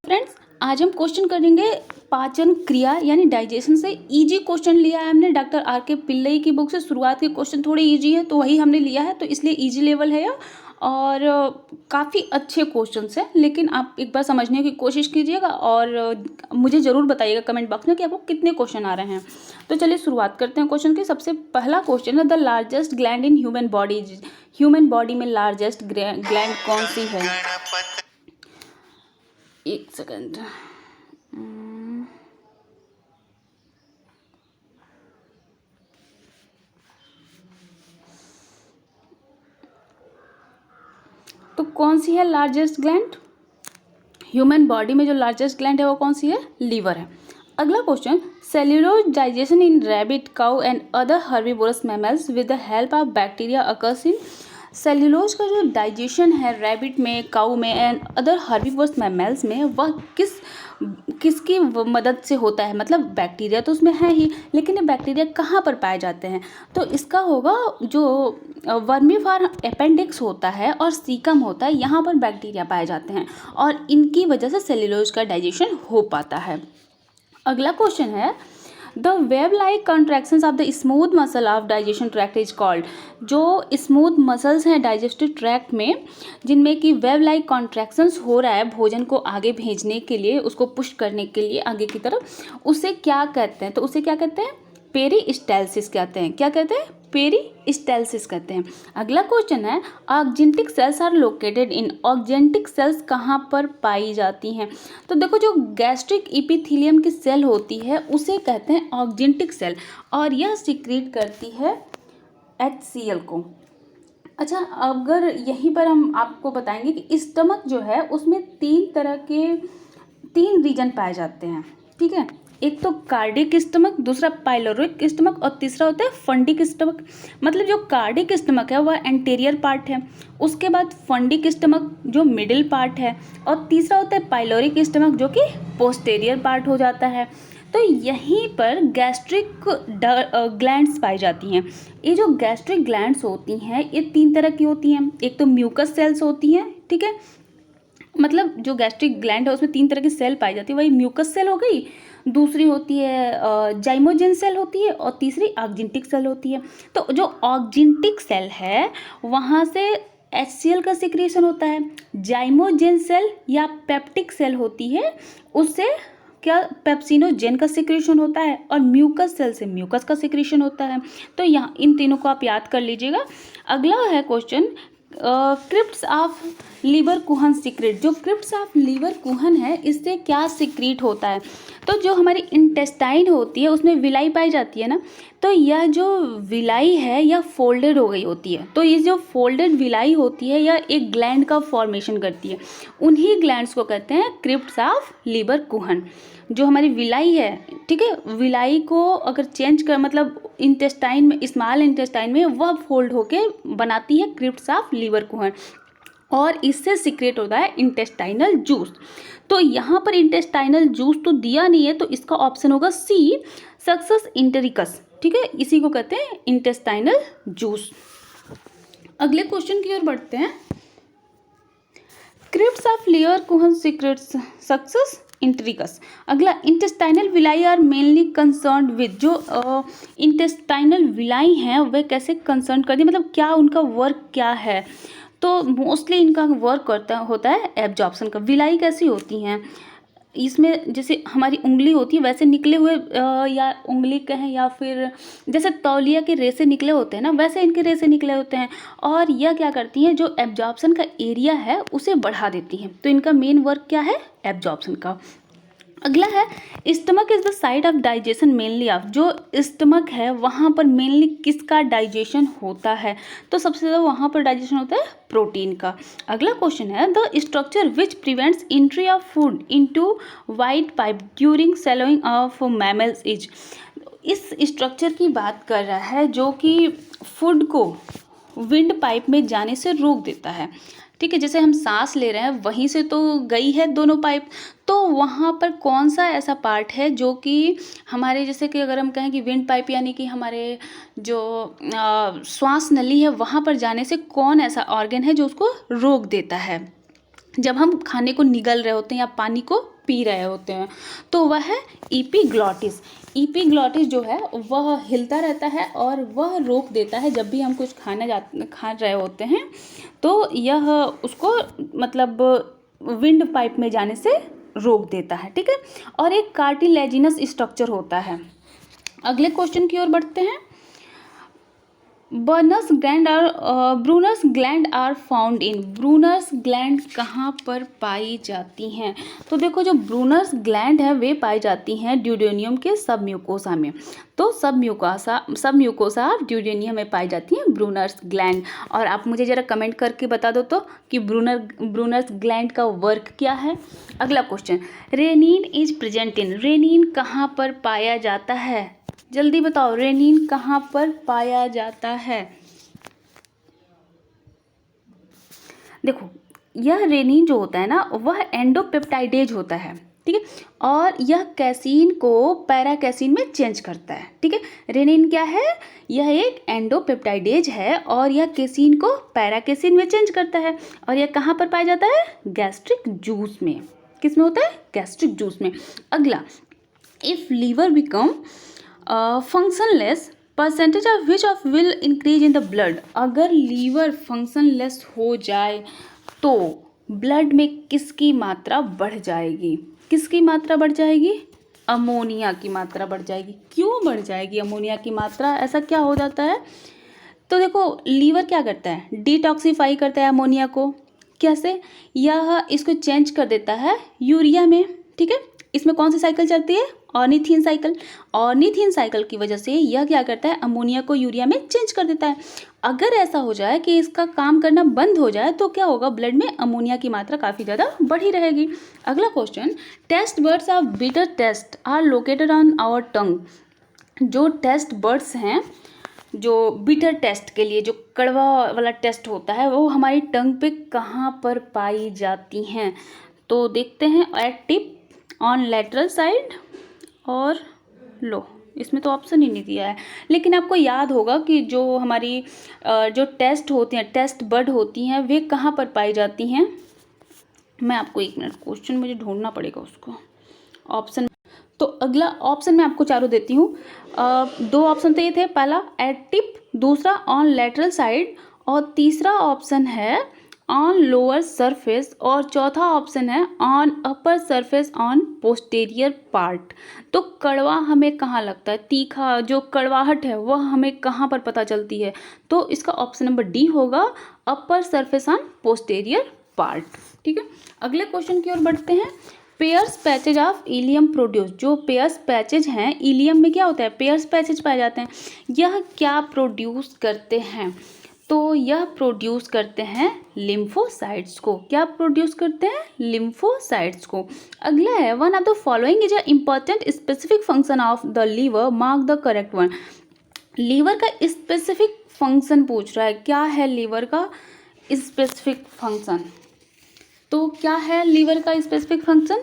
Friends, आज हम question करेंगे पाचन क्रिया यानी डाइजेशन से। इजी क्वेश्चन लिया है हमने डॉक्टर आर के पिल्लई की बुक से। शुरुआत के क्वेश्चन थोड़े इजी है तो वही हमने लिया है, तो इसलिए इजी लेवल है यह। और काफ़ी अच्छे क्वेश्चंस हैं, लेकिन आप एक बार समझने की कोशिश कीजिएगा और मुझे ज़रूर बताइएगा कमेंट बॉक्स में कि आपको कितने क्वेश्चन आ रहे हैं। तो चलिए शुरुआत करते हैं क्वेश्चन की। सबसे पहला क्वेश्चन है, the largest gland in human body. Human body में लार्जेस्ट ग्लैंड कौन सी है? एक सेकंड। तो कौन सी है लार्जेस्ट ग्लैंड? ह्यूमन बॉडी में जो लार्जेस्ट ग्लैंड है वो कौन सी है? लीवर है। अगला question, cellulose digestion in rabbit, cow and other herbivorous mammals with the help of bacteria occurs in. Cellulose का जो डाइजेशन है रैबिट में, काउ में एंड अदर हर्बीवोरस मैमल्स में, वह किसकी मदद से होता है? मतलब बैक्टीरिया तो उसमें है ही, लेकिन ये बैक्टीरिया कहाँ पर पाए जाते हैं? तो इसका होगा जो वर्मीफार अपेंडिक्स होता है और सीकम होता है, यहाँ पर बैक्टीरिया पाए जाते हैं और इनकी वजह से सेल्यूलोज का डाइजेशन हो पाता है। अगला क्वेश्चन है, the web like contractions of the smooth muscle of digestion tract is called. जो स्मूथ मसल्स हैं डाइजेस्टिव ट्रैक्ट में, जिनमें कि वेब लाइक कॉन्ट्रैक्शंस हो रहा है भोजन को आगे भेजने के लिए, उसको पुश करने के लिए आगे की तरफ, उसे क्या कहते हैं? तो उसे क्या कहते हैं? पेरिस्टाल्सिस कहते हैं। क्या कहते हैं? पेरिस्टाल्सिस कहते हैं। अगला क्वेश्चन है, oxyntic cells are located in. Oxyntic cells कहाँ पर पाई जाती हैं? तो देखो, जो गैस्ट्रिक इपिथीलियम की सेल होती है उसे कहते हैं ऑक्जेंटिक सेल, और यह सिक्रीट करती है HCl को। अच्छा, अगर यहीं पर हम आपको बताएंगे कि स्टमक जो है उसमें तीन रीजन पाए जाते हैं, ठीक है। एक तो कार्डिक स्टमक, दूसरा पाइलोरिक स्टमक और तीसरा होता है फंडिक स्टमक। मतलब जो कार्डिक स्टमक है वह एंटीरियर पार्ट है, उसके बाद फंडिक स्टमक जो मिडिल पार्ट है, और तीसरा होता है पाइलोरिक स्टमक जो कि पोस्टेरियर पार्ट हो जाता है। तो यहीं पर गैस्ट्रिक ग्लैंड्स पाई जाती हैं। ये जो गैस्ट्रिक ग्लैंड्स होती हैं ये तीन तरह की होती हैं। एक तो म्यूकस सेल्स होती हैं, ठीक है, मतलब जो गैस्ट्रिक ग्लैंड है उसमें तीन तरह की सेल पाई जाती है, वही म्यूकस सेल हो गई, दूसरी होती है जाइमोजेन सेल होती है, और तीसरी ऑक्जेंटिक सेल होती है। तो जो ऑक्जेंटिक सेल है वहाँ से HCl का सिक्रीशन होता है। जाइमोजेन सेल या पेप्टिक सेल होती है, उससे क्या पेप्सिनोजेन का सिक्रीशन होता है, और म्यूकस सेल से म्यूकस का सिक्रीशन होता है। तो यहाँ इन तीनों को आप याद कर लीजिएगा। अगला है question, crypts of Lieberkuhn secrete. जो क्रिप्ट्स ऑफ लीवर कुहन है इससे क्या सीक्रेट होता है? तो जो हमारी इंटेस्टाइन होती है उसमें विलाई पाई जाती है ना, तो यह जो विलाई है यह फोल्डेड हो गई होती है। तो ये जो फोल्डेड विलाई होती है यह एक ग्लैंड का फॉर्मेशन करती है, उन्हीं ग्लैंड्स को कहते हैं क्रिप्ट्स ऑफ लीवर कुहन। जो हमारी विलाई है, ठीक है, विलाई को अगर चेंज कर मतलब इंटेस्टाइन में, स्मॉल इंटेस्टाइन में, वह फोल्ड होके बनाती है क्रिप्ट्स ऑफ लीवर कुहन, और इससे सीक्रेट होता है इंटेस्टाइनल जूस। तो यहाँ पर इंटेस्टाइनल जूस तो दिया नहीं है, तो इसका ऑप्शन होगा सी, सक्सेस इंटेरिकस, ठीक है, इसी को कहते हैं इंटेस्टाइनल जूस। अगले क्वेश्चन की ओर बढ़ते हैं, crypts of Lieberkuhn secretes succus entericus. अगला, intestinal villi are mainly concerned with. जो इंटेस्टाइनल विलाई हैं वह कैसे कंसर्न करती है, मतलब क्या उनका वर्क क्या है? तो मोस्टली इनका वर्क होता है एब्जॉर्प्शन का। विलाई कैसी होती हैं? इसमें जैसे हमारी उंगली होती है वैसे निकले हुए या उंगली कहें, या फिर जैसे तौलिया के रेसे निकले होते हैं ना, वैसे इनके रेसे निकले होते हैं, और यह क्या करती हैं, जो एब्जॉर्प्शन का एरिया है उसे बढ़ा देती हैं। तो इनका मेन वर्क क्या है? एब्जॉर्प्शन का। अगला है, stomach is the site of digestion mainly of. जो स्टमक है वहाँ पर मेनली किसका डाइजेशन होता है? तो सबसे ज़्यादा वहाँ पर डाइजेशन होता है प्रोटीन का। अगला क्वेश्चन है, the structure which prevents entry of food into windpipe during swallowing of mammals is. इस स्ट्रक्चर की बात कर रहा है जो कि फूड को विंड पाइप में जाने से रोक देता है, ठीक है। जैसे हम सांस ले रहे हैं वहीं से तो गई है दोनों पाइप, तो वहाँ पर कौन सा ऐसा पार्ट है जो कि हमारे, जैसे कि अगर हम कहें कि विंड पाइप यानी कि हमारे जो श्वास नली है वहाँ पर जाने से कौन ऐसा ऑर्गन है जो उसको रोक देता है? जब हम खाने को निगल रहे होते हैं या पानी को पी रहे होते हैं, तो वह है ईपीग्लॉटिस। ईपीग्लॉटिस जो है वह हिलता रहता है और वह रोक देता है जब भी हम कुछ खा रहे होते हैं, तो यह उसको मतलब विंड पाइप में जाने से रोक देता है, ठीक है। और एक कार्टिलेजिनस स्ट्रक्चर होता है। अगले क्वेश्चन की ओर बढ़ते हैं। Brunner's gland are found in, Brunner's gland कहाँ पर पाई जाती हैं? तो देखो जो ब्रूनस ग्लैंड है वे पाई जाती हैं ड्यूडेनियम के सब म्यूकोसा में। तो सब म्यूकोसा ऑफ ड्यूडेनियम में पाई जाती हैं ब्रूनस ग्लैंड। और आप मुझे ज़रा कमेंट करके बता दो तो कि ब्रूनस ग्लैंड का वर्क क्या है। अगला question, rennin is present in, rennin कहाँ पर पाया जाता है? जल्दी बताओ, रेनिन कहाँ पर पाया जाता है? देखो यह रेनिन जो होता है ना वह एंडोपेप्टाइडेज होता है, ठीक है। और यह कैसीन को पैराकैसीन में चेंज करता है, ठीक है। रेनिन क्या है? यह एक एंडोपेप्टाइडेज है और यह कैसीन को पैराकैसीन में चेंज करता है। और यह कहाँ पर पाया जाता है? गैस्ट्रिक जूस में। किस में होता है? गैस्ट्रिक जूस में। अगला, if liver become functionless percentage of which of will increase in the blood, अगर लीवर फंक्शनलेस हो जाए तो ब्लड में किसकी मात्रा बढ़ जाएगी? किसकी मात्रा बढ़ जाएगी? अमोनिया की मात्रा बढ़ जाएगी। क्यों बढ़ जाएगी अमोनिया की मात्रा? ऐसा क्या हो जाता है? तो देखो लीवर क्या करता है? डिटॉक्सिफाई करता है अमोनिया को। कैसे? यह इसको चेंज कर देता है यूरिया में, ठीक है। इसमें कौन सी साइकिल चलती है? Ornithine cycle. ऑर्निथीन साइकिल की वजह से यह क्या करता है? अमोनिया को यूरिया में चेंज कर देता है। अगर ऐसा हो जाए कि इसका काम करना बंद हो जाए तो क्या होगा? ब्लड में अमोनिया की मात्रा काफ़ी ज़्यादा बढ़ी रहेगी। अगला question, taste buds of bitter taste are located on our tongue, जो टेस्ट बर्ड्स हैं जो बिटर टेस्ट के लिए जो कड़वा वाला टेस्ट होता है वो हमारी टंग पे कहाँ पर पाई जाती हैं? तो देखते हैं, at tip, on lateral side, और लो इसमें तो ऑप्शन ही नहीं दिया है। लेकिन आपको याद होगा कि जो हमारी जो टेस्ट होते हैं, टेस्ट बर्ड होती हैं, वे कहाँ पर पाई जाती हैं? मैं आपको एक मिनट, क्वेश्चन मुझे ढूंढना पड़ेगा उसको, ऑप्शन। तो अगला ऑप्शन मैं आपको चारों देती हूँ। दो ऑप्शन तो ये थे, पहला एट टिप, दूसरा ऑन लेटरल साइड, और तीसरा ऑप्शन है ऑन लोअर सरफेस, और चौथा ऑप्शन है on upper surface on posterior part. तो कड़वा हमें कहाँ लगता है? तीखा जो कड़वाहट है वह हमें कहाँ पर पता चलती है? तो इसका ऑप्शन नंबर डी होगा, upper surface on posterior part, ठीक है। अगले क्वेश्चन की ओर बढ़ते हैं। Peyer's patches of ileum produce, जो पेयर्स पैचेज हैं इलियम में क्या होता है? पेयर्स पैचेज पाए जाते हैं। यह क्या प्रोड्यूस करते हैं? तो यह प्रोड्यूस करते हैं लिम्फोसाइट्स को। क्या प्रोड्यूस करते हैं? लिम्फोसाइट्स को। अगला है, one of the following is a important specific function of the liver, mark the correct one. Liver का स्पेसिफिक फंक्शन पूछ रहा है, क्या है लीवर का स्पेसिफिक फंक्शन? तो क्या है लीवर का स्पेसिफिक फंक्शन?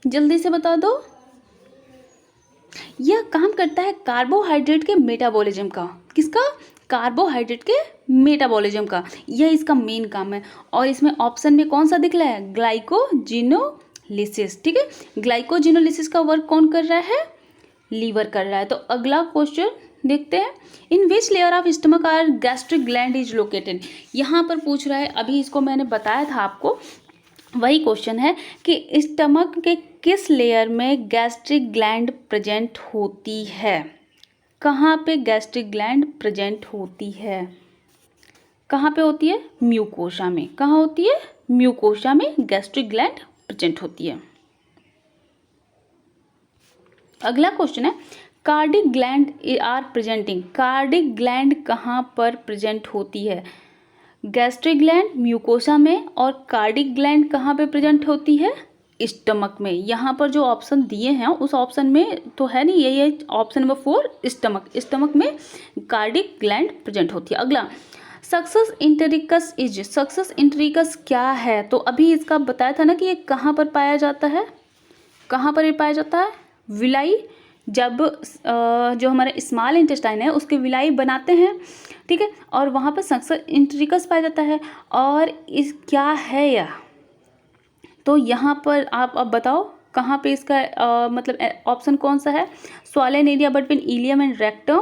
जल्दी से बता दो। यह काम करता है कार्बोहाइड्रेट के मेटाबॉलिज्म का। किसका? कार्बोहाइड्रेट के मेटाबॉलिज्म का। यह इसका मेन काम है। और इसमें ऑप्शन में कौन सा दिख रहा है? ग्लाइकोजिनोलिसिस, ठीक है। ग्लाइकोजिनोलिसिस का वर्क कौन कर रहा है? लीवर कर रहा है। तो अगला क्वेश्चन देखते हैं, in which layer of stomach are gastric gland is located. यहाँ पर पूछ रहा है, अभी इसको मैंने बताया था आपको, वही क्वेश्चन है कि स्टमक के किस लेयर में गैस्ट्रिक ग्लैंड प्रेजेंट होती है? कहाँ पे गैस्ट्रिक ग्लैंड प्रेजेंट होती है? कहाँ पे होती है? म्यूकोसा में। कहाँ होती है? म्यूकोसा में गैस्ट्रिक ग्लैंड प्रेजेंट होती है। अगला क्वेश्चन है, cardiac gland are presenting, cardiac gland कहाँ पर प्रेजेंट होती है? गैस्ट्रिक ग्लैंड म्यूकोसा में, और कार्डिक ग्लैंड कहाँ पे प्रेजेंट होती है? स्टमक में। यहाँ पर जो ऑप्शन दिए हैं उस ऑप्शन में तो है नहीं, यही है ऑप्शन नंबर 4, स्टमक। स्टमक में कार्डिक ग्लैंड प्रेजेंट होती है। अगला, सक्सेस इंटेरिकस इज, सक्सेस इंटेरिकस क्या है? तो अभी इसका बताया था ना कि ये कहाँ पर पाया जाता है? कहाँ पर ये पाया जाता है? विलाई, जब जो हमारा स्मॉल इंटेस्टाइन है उसके विलाई बनाते हैं, ठीक है, और वहाँ पर सक्सेस इंटेरिकस पाया जाता है। और इस क्या है यह? तो यहाँ पर आप अब बताओ कहाँ पे इसका मतलब ऑप्शन कौन सा है? Swollen area between ileum and rectum,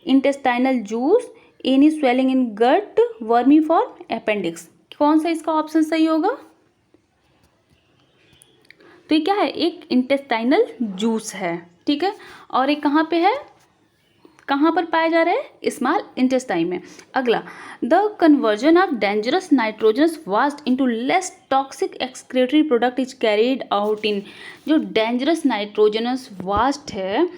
intestinal juice, any swelling in gut, vermiform, appendix. कौन सा इसका ऑप्शन सही होगा? तो ये क्या है? एक इंटेस्टाइनल जूस है, ठीक है। और एक कहाँ पे है? कहाँ पर पाया जा रहा है? स्मॉल इंटेस्टाइन में। अगला, the conversion of dangerous nitrogenous vast into less toxic excretory product is carried out in. जो डेंजरस नाइट्रोजनस वास्ट है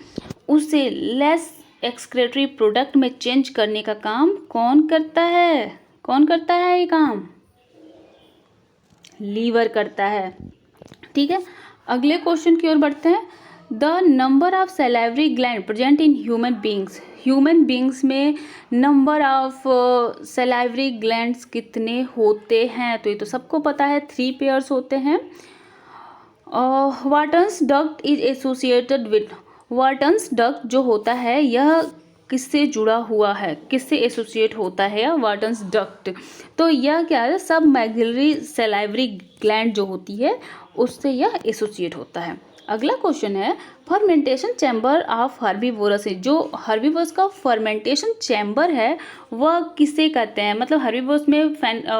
उसे लेस एक्सक्रीटरी प्रोडक्ट में चेंज करने का काम कौन करता है? कौन करता है ये काम? लीवर करता है, ठीक है। अगले क्वेश्चन की ओर बढ़ते हैं। The number of salivary gland present in human beings. Human beings में नंबर ऑफ सैलाइवरी ग्लैंड्स कितने होते हैं? तो ये तो सबको पता है, 3 पेयर्स होते हैं। Wharton's duct is associated with. Wharton's duct जो होता है यह किससे जुड़ा हुआ है? किससे एसोसिएट होता है वाटन्स डक्ट? तो यह क्या है? सब मैक्सिलरी सैलाइवरी ग्लैंड जो होती है उससे यह एसोसिएट होता है। अगला क्वेश्चन है, फर्मेंटेशन चैम्बर ऑफ हर्बीवोरस। जो हर्बीवोरस का फर्मेंटेशन चैम्बर है वह किसे कहते हैं? मतलब हर्बीवोरस में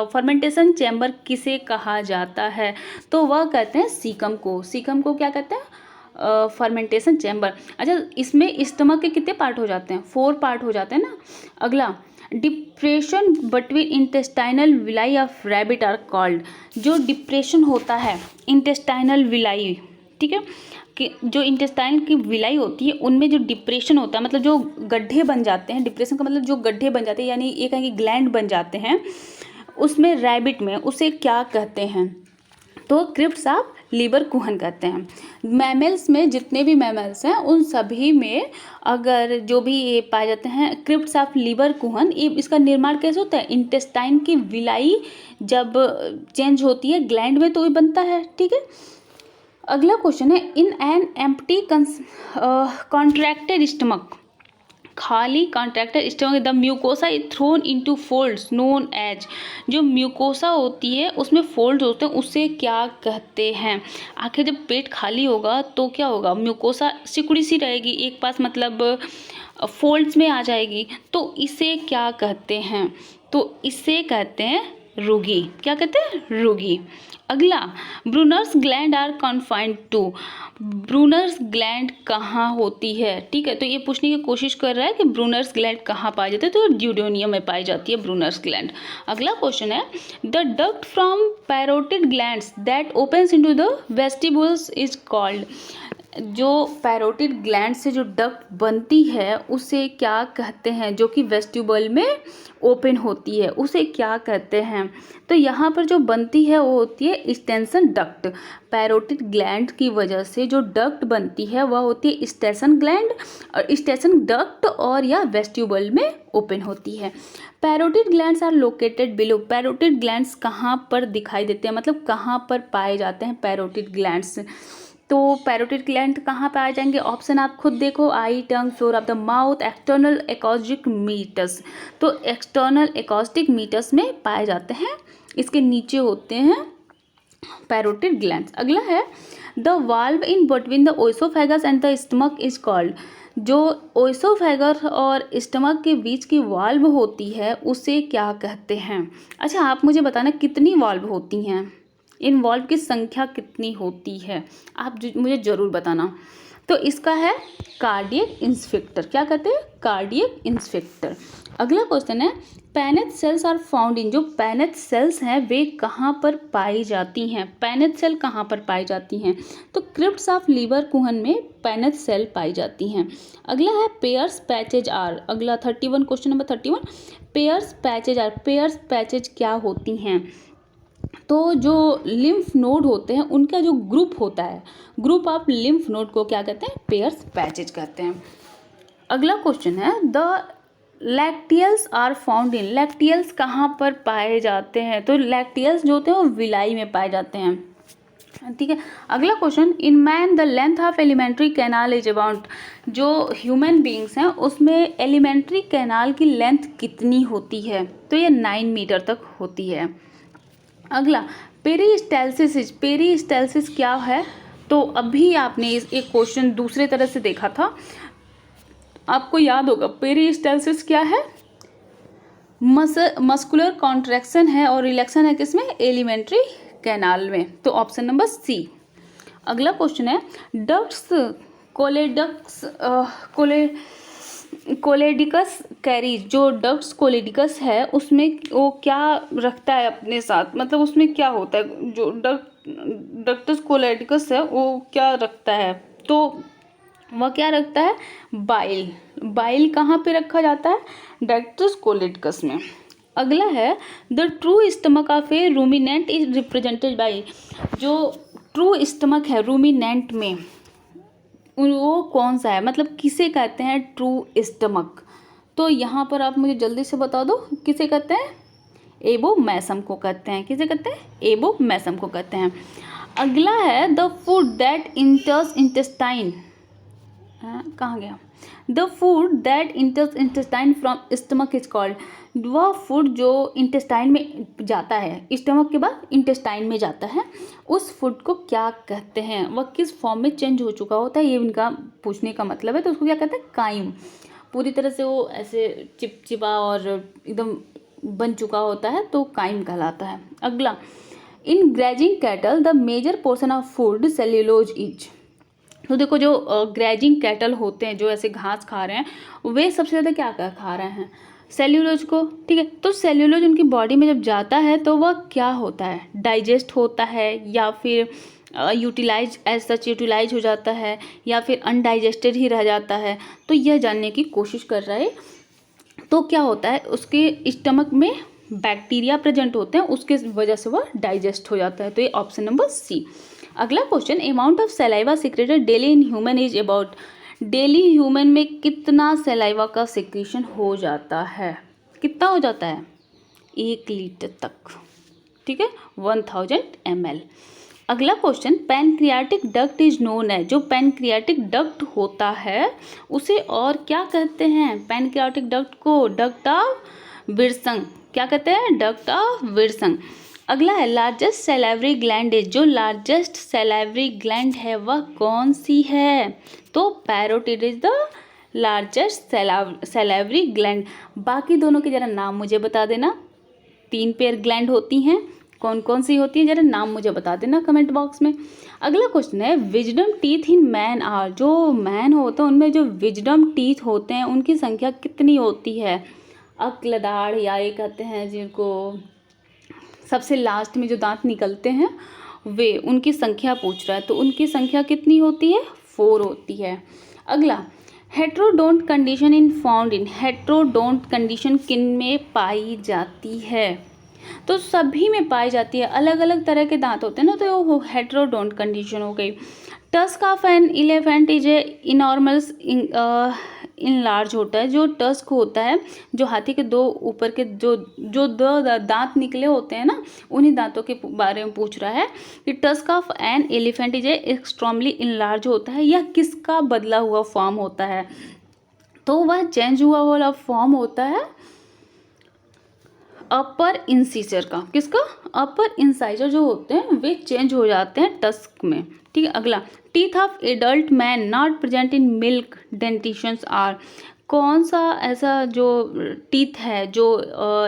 फर्मेंटेशन चैम्बर किसे कहा जाता है? तो वह कहते हैं सीकम को। सीकम को क्या कहते हैं? Fermentation chamber. अच्छा, इसमें स्टमक के कितने पार्ट हो जाते हैं? 4 पार्ट हो जाते हैं ना। अगला, depression between intestinal villi of rabbit are called. जो डिप्रेशन होता है इंटेस्टाइनल विलाई, ठीक है, कि जो इंटेस्टाइन की विलाई होती है उनमें जो डिप्रेशन होता है, मतलब जो गड्ढे बन जाते हैं, डिप्रेशन का मतलब जो गड्ढे बन जाते हैं यानी ये कहें कि ग्लैंड बन जाते हैं, उसमें रैबिट में उसे क्या कहते हैं? तो क्रिप्स ऑफ लीबर कुहन कहते हैं। मैमल्स में जितने भी मैमल्स हैं उन सभी में अगर जो भी ये पाए जाते हैं क्रिप्स ऑफ लीबर कुहन, ये इसका निर्माण कैसे होता है? इंटेस्टाइन की विलाई जब चेंज होती है ग्लैंड में तो ये बनता है, ठीक है। अगला क्वेश्चन है, in an empty contracted stomach. खाली contracted stomach the mucosa is thrown into folds known as. जो म्यूकोसा होती है उसमें फोल्ड होते हैं, उसे क्या कहते हैं? आखिर जब पेट खाली होगा तो क्या होगा? म्यूकोसा सिकुड़ी सी रहेगी एक पास, मतलब फोल्ड्स में आ जाएगी, तो इसे क्या कहते हैं? तो इसे कहते हैं रुगी। क्या कहते हैं? रुगी। अगला, Brunner's gland are confined to. Brunner's gland कहाँ होती है? ठीक है, तो ये पूछने की कोशिश कर रहा है कि ब्रूनर्स ग्लैंड कहाँ पाई जाती है, तो ड्यूडेनियम में पाई जाती है ब्रूनर्स ग्लैंड। अगला क्वेश्चन है, the duct from parotid glands that opens into the vestibules is called. जो पैरोटिड ग्लैंड से जो डक्ट बनती है उसे क्या कहते हैं? जो कि वेस्टिबल में ओपन होती है उसे क्या कहते हैं? तो यहाँ पर जो बनती है वो होती है एक्सटेंशन डक्ट। पैरोटिड ग्लैंड की वजह से जो डक्ट बनती है वह होती है एक्सटेंशन ग्लैंड और एक्सटेंशन डक्ट, और यह वेस्टिबल में ओपन होती है। Parotid glands are located below. Parotid glands कहाँ पर दिखाई देते हैं, मतलब कहाँ पर पाए जाते हैं पैरोटिड ग्लैंड्स? तो पैरोटिड ग्लैंड कहाँ पे आ जाएंगे? ऑप्शन आप खुद देखो, eye, tongue, floor of the mouth, external acoustic meatus. तो एक्सटर्नल एकॉस्टिक मीटस में पाए जाते हैं, इसके नीचे होते हैं पैरोटिड ग्लैंड्स। अगला है, the valve in between the oesophagus and the stomach is called. जो ओइसोफेगस और स्टमक के बीच की वाल्व होती है उसे क्या कहते हैं? अच्छा, आप मुझे बताना कितनी वाल्व होती हैं, इन वाल्व की संख्या कितनी होती है, आप मुझे ज़रूर बताना। तो इसका है कार्डियक इंस्पेक्टर। क्या कहते हैं? Cardiac sphincter. अगला क्वेश्चन है, Paneth cells are found in. जो पैनेथ सेल्स हैं वे कहाँ पर पाई जाती हैं? पैनेथ सेल कहाँ पर पाई जाती हैं? तो क्रिप्ट्स ऑफ लीवर कुहन में पैनेथ सेल पाई जाती हैं। अगला है, पेयर्स पैचेज आर। अगला 31, question number 31, Peyer's patches are. Peyer's patches क्या होती हैं? तो जो लिम्फ नोड होते हैं उनका जो ग्रुप होता है, ग्रुप ऑफ लिम्फ नोड को क्या कहते हैं? पेयर्स पैचेज कहते हैं। अगला क्वेश्चन है, the lacteals are found in. Lacteals कहाँ पर पाए जाते हैं? तो लैक्टियल्स जो होते हैं वो विलाई में पाए जाते हैं, ठीक है। अगला question, in man the length of alimentary canal is about. जो ह्यूमन बींग्स हैं उसमें एलिमेंट्री कैनाल की लेंथ कितनी होती है? तो ये 9 मीटर तक होती है। अगला, पेरिस्टाल्सिस क्या है? तो अभी आपने एक क्वेश्चन दूसरे तरह से देखा था, आपको याद होगा पेरिस्टाल्सिस क्या है? मस्कुलर कॉन्ट्रैक्शन है और रिलैक्सन है किसमें? एलिमेंट्री कैनाल में। तो ऑप्शन नंबर सी। अगला क्वेश्चन है डक्ट्स कोलेडिकस कैरीज, जो डक्ट्स कोलेडिकस है उसमें वो क्या रखता है अपने साथ, मतलब उसमें क्या होता है? जो डक्ट्स कोलेडिकस है वो क्या रखता है? तो वह क्या रखता है? बाइल कहाँ पे रखा जाता है? डक्ट्स कोलेडिकस में। अगला है the true stomach of A ruminant is represented by, जो ट्रू स्टमक है रूमिनेंट में वो कौन सा है, मतलब किसे कहते हैं ट्रू स्टमक? तो यहाँ पर आप मुझे जल्दी से बता दो किसे कहते हैं? एबोमेसम को कहते हैं। किसे कहते हैं? एबोमेसम को कहते हैं। अगला है द फूड दैट इंटर्स इंटेस्टाइन, कहाँ गया? The food that इंटर्स intestine from stomach is called, वह फूड जो इंटेस्टाइन में जाता है, स्टमक के बाद इंटेस्टाइन में जाता है, उस फूड को क्या कहते हैं? वह किस फॉर्म में चेंज हो चुका होता है, ये इनका पूछने का मतलब है। तो उसको क्या कहते हैं? काइम। पूरी तरह से वो ऐसे चिपचिपा और एकदम बन चुका होता है तो काइम कहलाता है। अगला, in grazing cattle the major portion of food cellulose is, तो देखो जो ग्रेजिंग कैटल होते हैं जो ऐसे घास खा रहे हैं वे सबसे ज़्यादा क्या खा रहे हैं? सेल्यूलोज को। ठीक है, तो सेल्यूलोज उनकी बॉडी में जब जाता है तो वह क्या होता है? डाइजेस्ट होता है या फिर यूटिलाइज हो जाता है या फिर अनडाइजेस्टेड ही रह जाता है? तो यह जानने की कोशिश कर रहा है। तो क्या होता है? उसके स्टमक में बैक्टीरिया प्रेजेंट होते हैं, उसके वजह से वह डाइजेस्ट हो जाता है। तो ये ऑप्शन नंबर सी। अगला question, amount of saliva secreted daily in human is about, daily human में कितना सलाइवा का सिक्रीशन हो जाता है? कितना हो जाता है? 1 लीटर तक। ठीक है, 1000 ml। अगला question, pancreatic duct is known है, जो पैनक्रियाटिक डक्ट होता है उसे और क्या कहते हैं? पैनक्रियाटिक डक्ट को डक्ट ऑफ विल्सन, क्या कहते हैं? Duct of Wilson. अगला है लार्जेस्ट सैलाइवरी ग्लैंड इज, जो लार्जेस्ट सैलाइवरी ग्लैंड है वह कौन सी है? तो parotid is the largest salivary gland. बाकी दोनों के जरा नाम मुझे बता देना। 3 पेयर ग्लैंड होती हैं, कौन कौन सी होती हैं जरा नाम मुझे बता देना कमेंट बॉक्स में। अगला क्वेश्चन है wisdom teeth in man are, जो मैन होते हैं उनमें जो विजडम टीथ होते हैं उनकी संख्या कितनी होती है? अक्लदाड़ या ये कहते हैं जिनको सबसे लास्ट में जो दांत निकलते हैं वे, उनकी संख्या पूछ रहा है। तो उनकी संख्या कितनी होती है? 4 होती है। अगला, heterodont condition in found in, heterodont condition किन में पाई जाती है? तो सभी में पाई जाती है, अलग अलग तरह के दांत होते हैं ना, तो वो हेट्रोडोंट कंडीशन हो गई। Tusk of an elephant is a enormous enlarge होता है, जो टस्क होता है, जो हाथी के 2 ऊपर के जो 2 दांत निकले होते हैं ना, उन्हीं दांतों के बारे में पूछ रहा है कि tusk of an elephant is a extremely enlarge होता है, यह किसका बदला हुआ फॉर्म होता है? तो वह चेंज हुआ वाला फॉर्म होता है अपर इंसिजर का। किसका? अपर इंसाइजर जो होते हैं वे चेंज हो जाते हैं टस्क में। ठीक है, अगला, teeth of adult man not present in milk dentitions are, कौन सा ऐसा जो टीथ है जो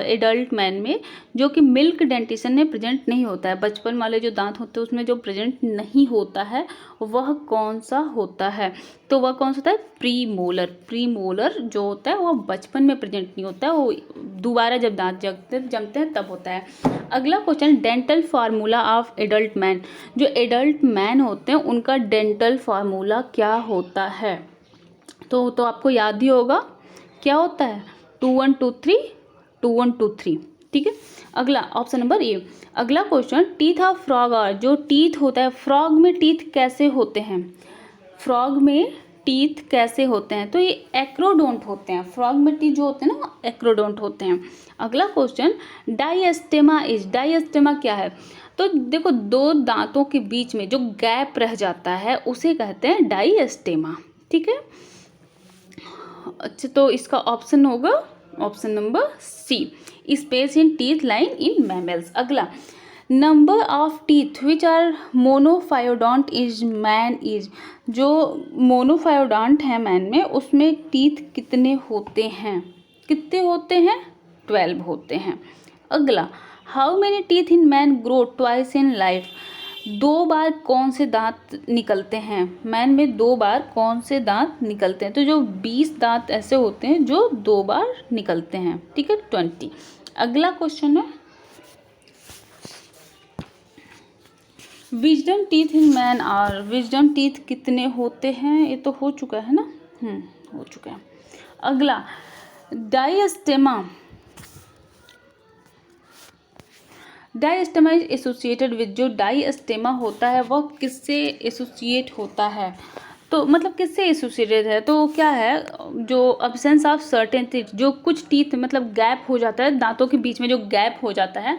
एडल्ट मैन में जो कि मिल्क डेंटिशन में प्रेजेंट नहीं होता है, बचपन वाले जो दांत होते हैं उसमें जो प्रेजेंट नहीं होता है वह कौन सा होता है? तो वह कौन सा होता है? प्रीमोलर। प्रीमोलर जो होता है वह बचपन में प्रेजेंट नहीं होता है, वो दोबारा जब दांत जमते हैं तब होता है। अगला question, dental formula of adult man, जो एडल्ट मैन होते हैं उनका डेंटल फार्मूला क्या होता है? तो आपको याद ही होगा क्या होता है? 2 1 2 3 2 1 2 3। ठीक है, अगला ऑप्शन नंबर ए। अगला question, teeth of frog are, जो टीथ होता है फ्रॉग में टीथ कैसे होते हैं? फ्रॉग में टीथ कैसे होते हैं? तो ये एक्रोडोंट होते हैं, फ्रॉग में टीथ जो होते हैं ना एक्रोडोंट होते हैं। अगला क्वेश्चन, डायस्टेमा इज, डायस्टेमा क्या है? तो देखो 2 दांतों के बीच में जो गैप रह जाता है उसे कहते हैं डायस्टेमा। ठीक है, अच्छा तो इसका ऑप्शन होगा option number C, space in teeth line in mammals. अगला, number of teeth which are monophyodont is man is, जो मोनोफायोडोंट है मैन में, उसमें टीथ कितने होते हैं? कितने होते हैं? 12 होते हैं। अगला, how many teeth in man grow twice in life, 2 बार कौन से दांत निकलते हैं? मैन में 2 बार कौन से दांत निकलते हैं? तो जो 20 दांत ऐसे होते हैं जो 2 बार निकलते हैं, ठीक है, 20। अगला क्वेश्चन है, wisdom teeth in man are, wisdom teeth कितने होते हैं? ये तो हो चुका है ना, हो चुका है। अगला, diastema, diastema is associated with, जो डायस्टेमा होता है वह किससे एसोसिएट होता है? तो मतलब किससे एसोसिएटेड है? तो क्या है, जो अब्सेंस ऑफ सर्टेन टीथ, जो कुछ टीथ मतलब गैप हो जाता है, दांतों के बीच में जो गैप हो जाता है,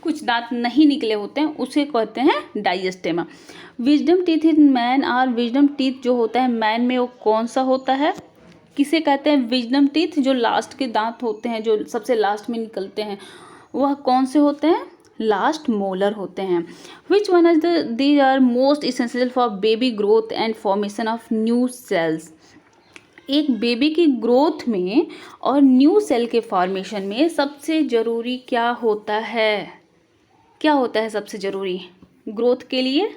कुछ दांत नहीं निकले होते हैं, उसे कहते हैं diastema. Wisdom teeth in man और विजडम टीथ जो होता है मैन में, वो कौन सा होता है? किसे कहते हैं विजडम टीथ? जो लास्ट के दांत होते हैं, जो सबसे लास्ट में निकलते हैं, वह कौन से होते हैं? लास्ट मोलर होते हैं। Which one is these are most essential for baby growth and formation of new cells, एक बेबी की ग्रोथ में और न्यू सेल के फॉर्मेशन में सबसे ज़रूरी क्या होता है? क्या होता है सबसे ज़रूरी ग्रोथ के लिए?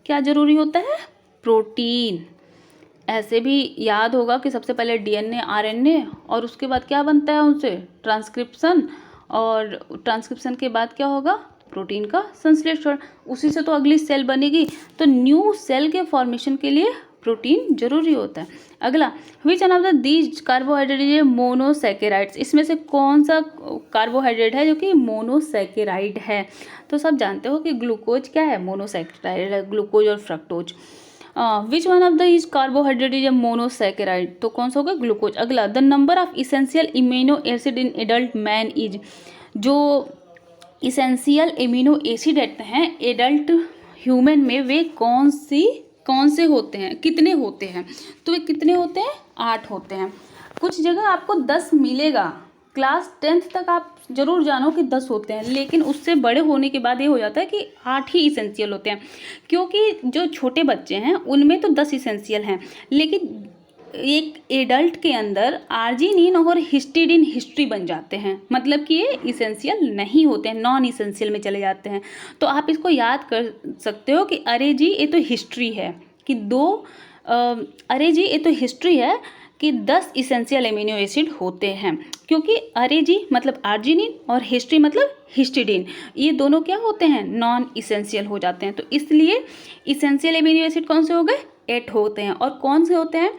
क्या ज़रूरी होता है? प्रोटीन। ऐसे भी याद होगा कि सबसे पहले डीएनए आरएनए, और उसके बाद क्या बनता है उनसे? ट्रांसक्रिप्शन, और ट्रांसक्रिप्शन के बाद क्या होगा? प्रोटीन का संश्लेषण, उसी से तो अगली सेल बनेगी। तो न्यू सेल के फॉर्मेशन के लिए प्रोटीन जरूरी होता है। अगला, which one of the these carbohydrate is monosaccharides, इसमें से कौन सा कार्बोहाइड्रेट है जो कि मोनोसैकेराइड है? तो सब जानते हो कि ग्लूकोज क्या है? मोनोसैकेराइड है, ग्लूकोज और fructose. Which one of the is carbohydrate is a monosaccharide, तो कौन सा होगा? ग्लूकोज। अगला, the number of essential immuno acid in adult man is, जो इसेंशियल इम्यूनो एसिड हैं एडल्ट ह्यूमन में, वे कौन से होते हैं? कितने होते हैं? तो वे कितने होते हैं? 8 होते हैं। कुछ जगह आपको 10 मिलेगा, क्लास 10th तक आप जरूर जानो कि 10 होते हैं, लेकिन उससे बड़े होने के बाद ये हो जाता है कि 8 ही इसेंशियल होते हैं, क्योंकि जो छोटे बच्चे हैं उनमें तो 10 इसेंशियल हैं, लेकिन एक एडल्ट के अंदर आर्जिनिन और हिस्टिडीन हिस्ट्री बन जाते हैं, मतलब कि ये इसेंशियल नहीं होते हैं, नॉन इसेंशियल में चले जाते हैं। तो आप इसको याद कर सकते हो कि अरे जी ये तो हिस्ट्री है कि अरे जी ये तो हिस्ट्री है कि 10 इसेंशियल एमिनो एसिड होते हैं, क्योंकि अरे जी मतलब आर्जिनिन और हिस्ट्री मतलब हिस्टिडीन, ये दोनों क्या होते हैं? नॉन इसेंशियल हो जाते हैं। तो इसलिए इसेंशियल एमिनो एसिड कौन से हो गए? 8 होते हैं। और कौन से होते हैं?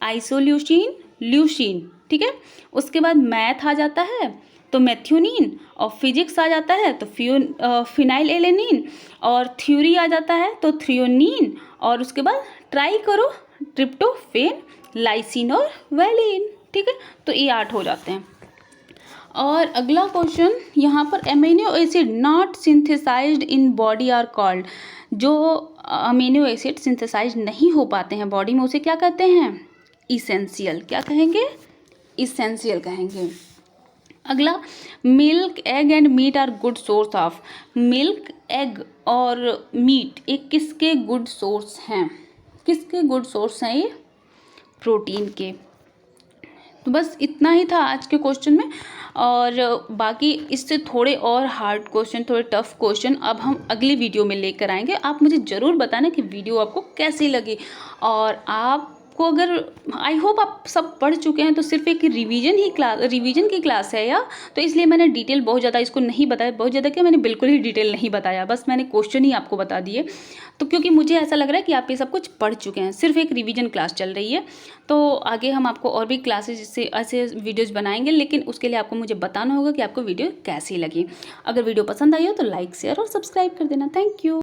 आइसोल्यूसिन, ल्यूसिन, ठीक है। उसके बाद मैथ आ जाता है तो मेथ्योनिन, और फिजिक्स आ जाता है तो फिनाइल एलेनिन, और थ्योरी आ जाता है तो थ्रियोनिन, और उसके बाद ट्राई करो ट्रिप्टोफेन, लाइसिन और वैलिन, ठीक है। तो ये 8 हो जाते हैं। और अगला क्वेश्चन यहाँ पर, amino acid not synthesized in body are called, जो अमीनो एसिड सिंथेसाइज नहीं हो पाते हैं बॉडी में, उसे क्या कहते हैं? इसेंशियल। क्या कहेंगे? इसेंशियल कहेंगे। अगला, milk, egg and meat are good source of, milk, egg और मीट एक किसके गुड सोर्स हैं? किसके गुड सोर्स हैं ये? प्रोटीन के। तो बस इतना ही था आज के क्वेश्चन में, और बाकी इससे थोड़े और हार्ड क्वेश्चन, थोड़े टफ क्वेश्चन अब हम अगली वीडियो में लेकर आएंगे। आप मुझे ज़रूर बताना कि वीडियो आपको कैसी लगी, और आपको अगर, आई होप आप सब पढ़ चुके हैं, तो सिर्फ एक रिवीजन की क्लास है या, तो इसलिए मैंने डिटेल बहुत ज़्यादा इसको नहीं बताया, बहुत ज़्यादा क्या, मैंने बिल्कुल ही डिटेल नहीं बताया, बस मैंने क्वेश्चन ही आपको बता दिए। तो क्योंकि मुझे ऐसा लग रहा है कि आप ये सब कुछ पढ़ चुके हैं, सिर्फ एक रिवीजन क्लास चल रही है। तो आगे हम आपको और भी क्लासेज से ऐसे वीडियोज़ बनाएंगे, लेकिन उसके लिए आपको मुझे बताना होगा कि आपको वीडियो कैसी लगी। अगर वीडियो पसंद आई हो तो लाइक, शेयर और सब्सक्राइब कर देना। Thank you.